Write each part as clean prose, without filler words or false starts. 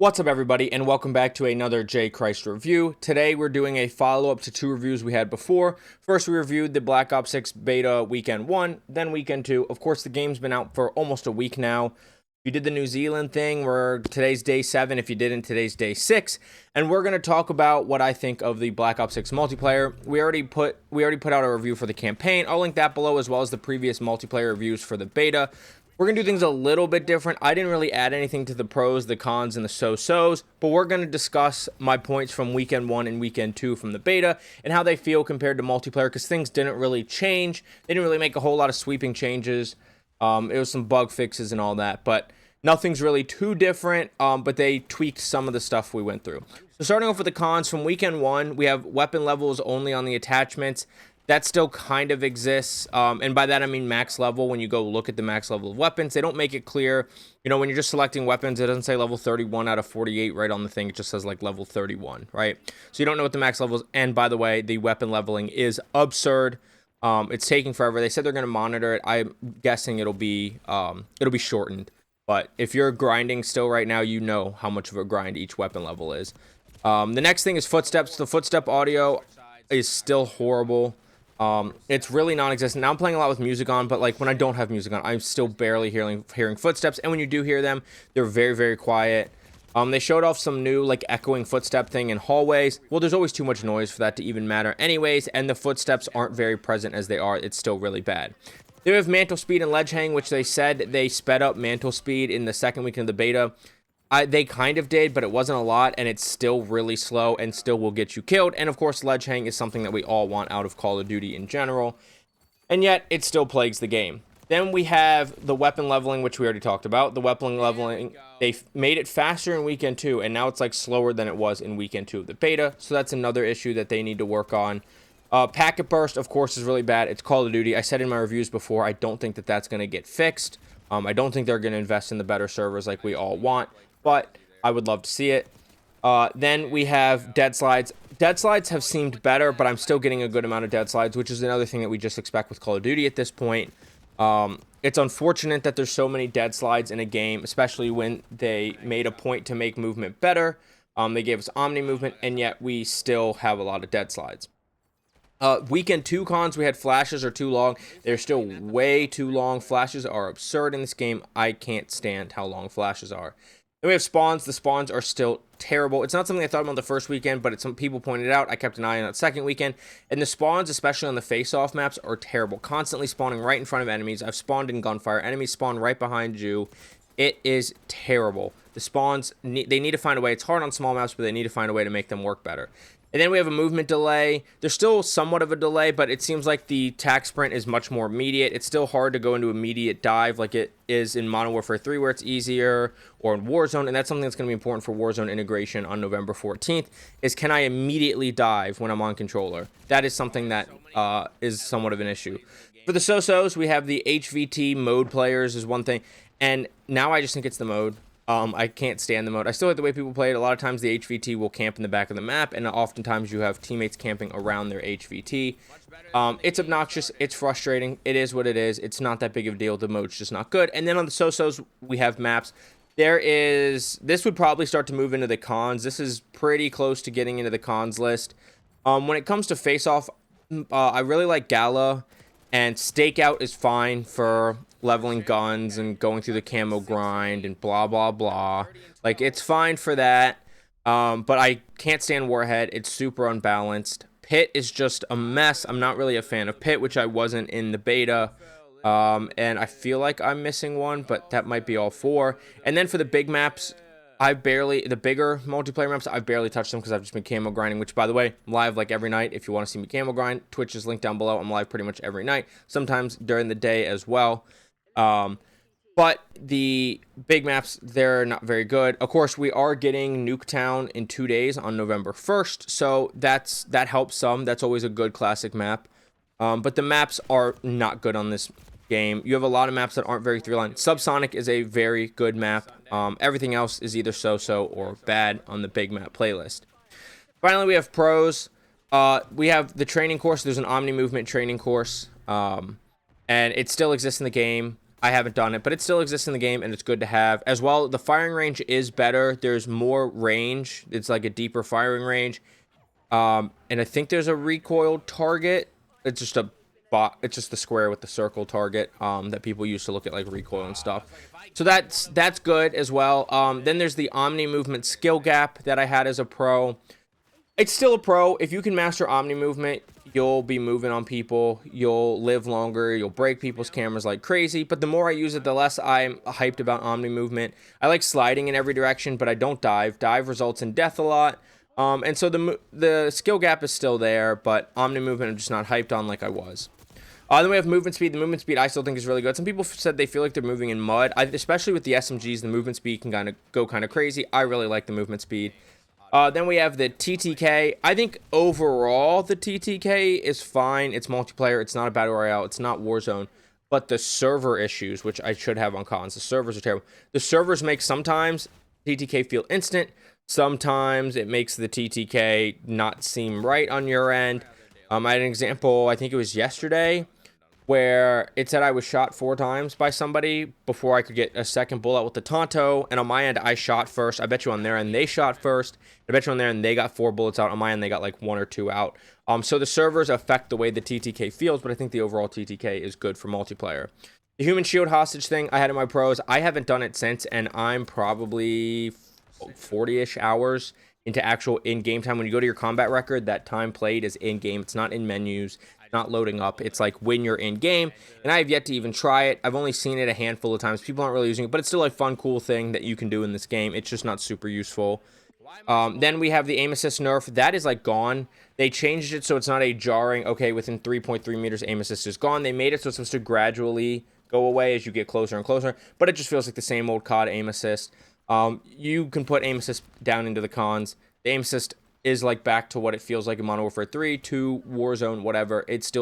What's up, everybody, and welcome back to another J Christ review. Today we're doing a follow-up to two reviews we had before. First, we reviewed the Black Ops 6 beta weekend 1, then weekend 2. Of course, the game's been out for almost a week now. You did the New Zealand thing, where today's day 7. If you didn't, today's day 6. And we're going to talk about what I think of the Black Ops 6 multiplayer. We already put out a review for the campaign. I'll link that below, as well as the previous multiplayer reviews for the beta. We're going to do things a little bit different. I didn't really add anything to the pros, the cons, and the so-sos, but we're going to discuss my points from weekend 1 and weekend 2 from the beta and how they feel compared to multiplayer, because things didn't really change. They didn't really make a whole lot of sweeping changes. It was some bug fixes and all that, but nothing's really too different, but they tweaked some of the stuff we went through. So starting off with the cons, from weekend 1, we have weapon levels only on the attachments. That still kind of exists, and by that I mean max level. When you go look at the max level of weapons, they don't make it clear. You know, when you're just selecting weapons, it doesn't say level 31 out of 48 right on the thing. It just says like level 31, right? So you don't know what the max level is. And by the way, the weapon leveling is absurd. It's taking forever. They said they're going to monitor it. I'm guessing it'll be shortened. But if you're grinding still right now, you know how much of a grind each weapon level is. The next thing is footsteps. The footstep audio is still horrible. It's really non-existent. Now I'm playing a lot with music on, but like when I don't have music on, I'm still barely hearing footsteps. And when you do hear them, they're very, very quiet. They showed off some new like echoing footstep thing in hallways. Well, there's always too much noise for that to even matter anyways, and the footsteps aren't very present as they are. It's still really bad. They have mantle speed and ledge hang, which they said they sped up mantle speed in the second week of the beta. They kind of did, but it wasn't a lot, and it's still really slow and still will get you killed. And of course, ledge hang is something that we all want out of Call of Duty in general, and yet it still plagues the game. Then we have the weapon leveling, which we already talked about. The weapon leveling, they made it faster in weekend 2, and now it's like slower than it was in weekend 2 of the beta, so that's another issue that they need to work on. Packet burst, of course, is really bad. It's Call of Duty. I said in my reviews before, I don't think that that's going to get fixed. I don't think they're going to invest in the better servers like we all want, but I would love to see it. Then we have dead slides. Dead slides have seemed better, but I'm still getting a good amount of dead slides, which is another thing that we just expect with Call of Duty at this point. It's unfortunate that there's so many dead slides in a game, especially when they made a point to make movement better. They gave us omni movement, and yet we still have a lot of dead slides. Weekend 2 cons, we had flashes are too long. They're still way too long. Flashes are absurd in this game. I can't stand how long flashes are. Then we have spawns. The spawns are still terrible. It's not something I thought about the first weekend, but it's some people pointed out. I kept an eye on that second weekend. And the spawns, especially on the face-off maps, are terrible. Constantly spawning right in front of enemies. I've spawned in gunfire. Enemies spawn right behind you. It is terrible. The spawns, they need to find a way. It's hard on small maps, but they need to find a way to make them work better. And then we have a movement delay. There's still somewhat of a delay, but it seems like the tac sprint is much more immediate. It's still hard to go into immediate dive like it is in Modern Warfare 3, where it's easier, or in Warzone, and that's something that's going to be important for Warzone integration on November 14th, is can I immediately dive when I'm on controller? That is something that is somewhat of an issue. For the so-sos, we have the HVT mode players is one thing, and now I just think it's the mode. I can't stand the mode. I still like the way people play it. A lot of times the HVT will camp in the back of the map, and oftentimes you have teammates camping around their HVT. It's obnoxious. It's frustrating. It is what it is. It's not that big of a deal. The mode's just not good. And then on the so-sos, we have maps. This would probably start to move into the cons. This is pretty close to getting into the cons list. When it comes to face-off, I really like Gala, and Stakeout is fine for leveling guns and going through the camo grind and blah blah blah. Like, it's fine for that, but I can't stand Warhead. It's super unbalanced. Pit is just a mess. I'm not really a fan of Pit, which I wasn't in the beta, and I feel like I'm missing one, but that might be all four. And then for the big maps, the bigger multiplayer maps, I've barely touched them because I've just been camo grinding, which, by the way, I'm live like every night. If you want to see me camo grind, Twitch is linked down below. I'm live pretty much every night, sometimes during the day as well. But the big maps, they're not very good. Of course, we are getting Nuketown in 2 days on November 1st, so that helps some. That's always a good classic map. But the maps are not good on this game. You have a lot of maps that aren't very three-line. Subsonic is a very good map. Everything else is either so-so or bad on the big map playlist. Finally, we have pros. We have the training course. There's an Omni Movement training course, and it still exists in the game. I haven't done it, but it still exists in the game, and it's good to have. As well, the firing range is better. There's more range. It's like a deeper firing range. And I think there's a recoil target. It's just it's just the square with the circle target that people use to look at like recoil and stuff. So that's good as well. Then there's the Omni movement skill gap that I had as a pro. It's still a pro. If you can master Omni movement, you'll be moving on people. You'll live longer. You'll break people's cameras like crazy. But the more I use it, the less I'm hyped about Omni movement. I like sliding in every direction, but I don't dive. Dive results in death a lot. And so the skill gap is still there, but Omni movement I'm just not hyped on like I was. Then we have movement speed. The movement speed I still think is really good. Some people said they feel like they're moving in mud. Especially with the SMGs, the movement speed can kind of go kind of crazy. I really like the movement speed. Then we have the TTK. I think overall the TTK is fine. It's multiplayer. It's not a battle royale. It's not Warzone. But the server issues, which I should have on cons, the servers are terrible. The servers make sometimes TTK feel instant. Sometimes it makes the TTK not seem right on your end. I had an example, I think it was yesterday, where it said I was shot 4 times by somebody before I could get a second bullet with the Tonto, and on my end, I shot first. I bet you on their end, they shot first. I bet you on their end, they got 4 bullets out. On my end, they got like 1 or 2 out. So the servers affect the way the TTK feels, but I think the overall TTK is good for multiplayer. The human shield hostage thing I had in my pros, I haven't done it since, and I'm probably 40-ish hours into actual in-game time. When you go to your combat record, that time played is in-game. It's not in menus. Not loading up. It's like when you're in game, and I have yet to even try it. I've only seen it a handful of times. People aren't really using it, but it's still a fun, cool thing that you can do in this game. It's just not super useful. Then we have the aim assist nerf. That is like gone. They changed it so it's not a jarring, okay, within 3.3 meters aim assist is gone. They made it so it's supposed to gradually go away as you get closer and closer, but it just feels like the same old COD aim assist. You can put aim assist down into the cons. The aim assist is like back to what it feels like in Modern Warfare 3, 2, Warzone, whatever. It's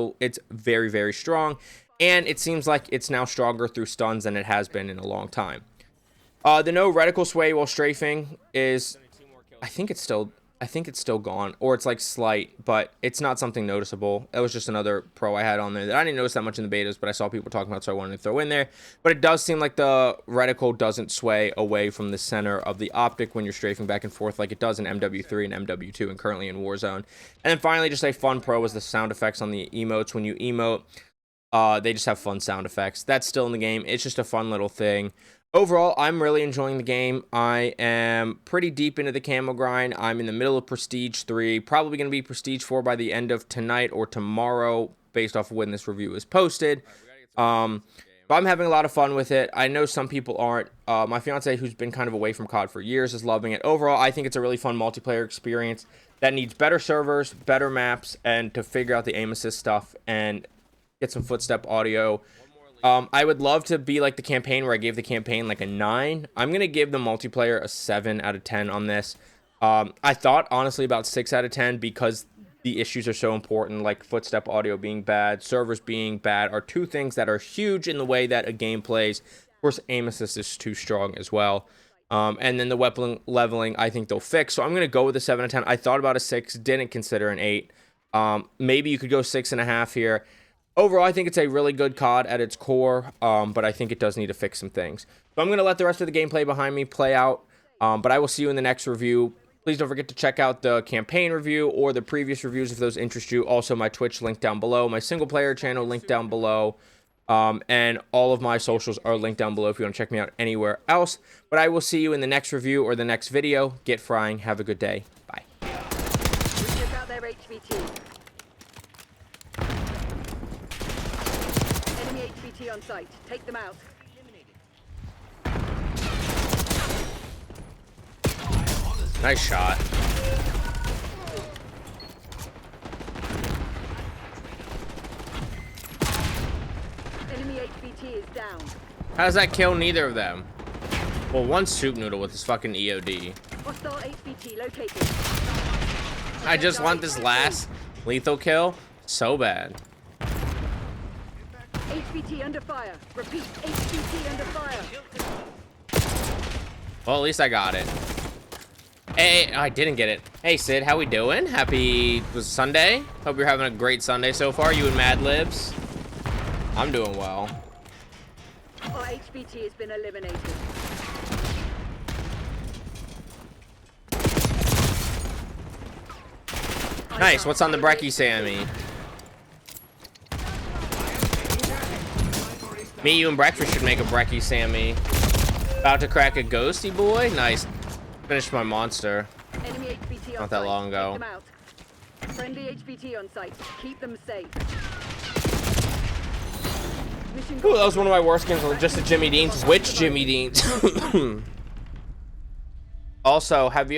very, very strong, and it seems like it's now stronger through stuns than it has been in a long time. The no reticle sway while strafing is, I think it's still gone, or it's like slight, but it's not something noticeable. That was just another pro I had on there that I didn't notice that much in the betas, but I saw people talking about, so I wanted to throw in there. But it does seem like the reticle doesn't sway away from the center of the optic when you're strafing back and forth like it does in MW3 and MW2 and currently in Warzone. And then finally, just a fun pro is the sound effects on the emotes. When you emote, they just have fun sound effects. That's still in the game. It's just a fun little thing. Overall, I'm really enjoying the game. I am pretty deep into the camo grind. I'm in the middle of Prestige 3. Probably going to be Prestige 4 by the end of tonight or tomorrow, based off of when this review is posted. But I'm having a lot of fun with it. I know some people aren't. My fiance, who's been kind of away from COD for years, is loving it. Overall, I think it's a really fun multiplayer experience that needs better servers, better maps, and to figure out the aim assist stuff and get some footstep audio. I would love to be like the campaign where I gave the campaign like a 9. I'm going to give the multiplayer a 7 out of 10 on this. I thought honestly about 6 out of 10 because the issues are so important, like footstep audio being bad, servers being bad, are 2 things that are huge in the way that a game plays. Of course, aim assist is too strong as well. And then the weapon leveling, I think they'll fix. So I'm going to go with a 7 out of 10. I thought about a 6, didn't consider an 8. Maybe you could go 6.5 here. Overall, I think it's a really good COD at its core, but I think it does need to fix some things. So I'm going to let the rest of the gameplay behind me play out, but I will see you in the next review. Please don't forget to check out the campaign review or the previous reviews if those interest you. Also, my Twitch link down below, my single-player channel link down below, and all of my socials are linked down below if you want to check me out anywhere else. But I will see you in the next review or the next video. Get frying. Have a good day. Bye. HVT on site. Take them out. Nice shot. Enemy HVT is down. How does that kill neither of them? Well, one soup noodle with his fucking EOD. Hostile HVT located. I just want this last lethal kill so bad. HVT under fire. Repeat, HVT under fire. Well, at least I got it. Hey, I didn't get it. Hey, Sid, how we doing? Happy Sunday. Hope you're having a great Sunday so far, you and Mad Libs. I'm doing well. That HVT has been eliminated. Nice. What's on the brekkie, Sammy? Me, you, and breakfast should make a brekkie, Sammy. About to crack a ghosty boy. Nice. Finished my monster. Enemy HVT on Not that site. long ago. Take them out. Friendly HVT on site. Keep them safe. Mission Ooh, that was one of my worst games. Just the Jimmy Deans. Which Jimmy Deans? Also, have you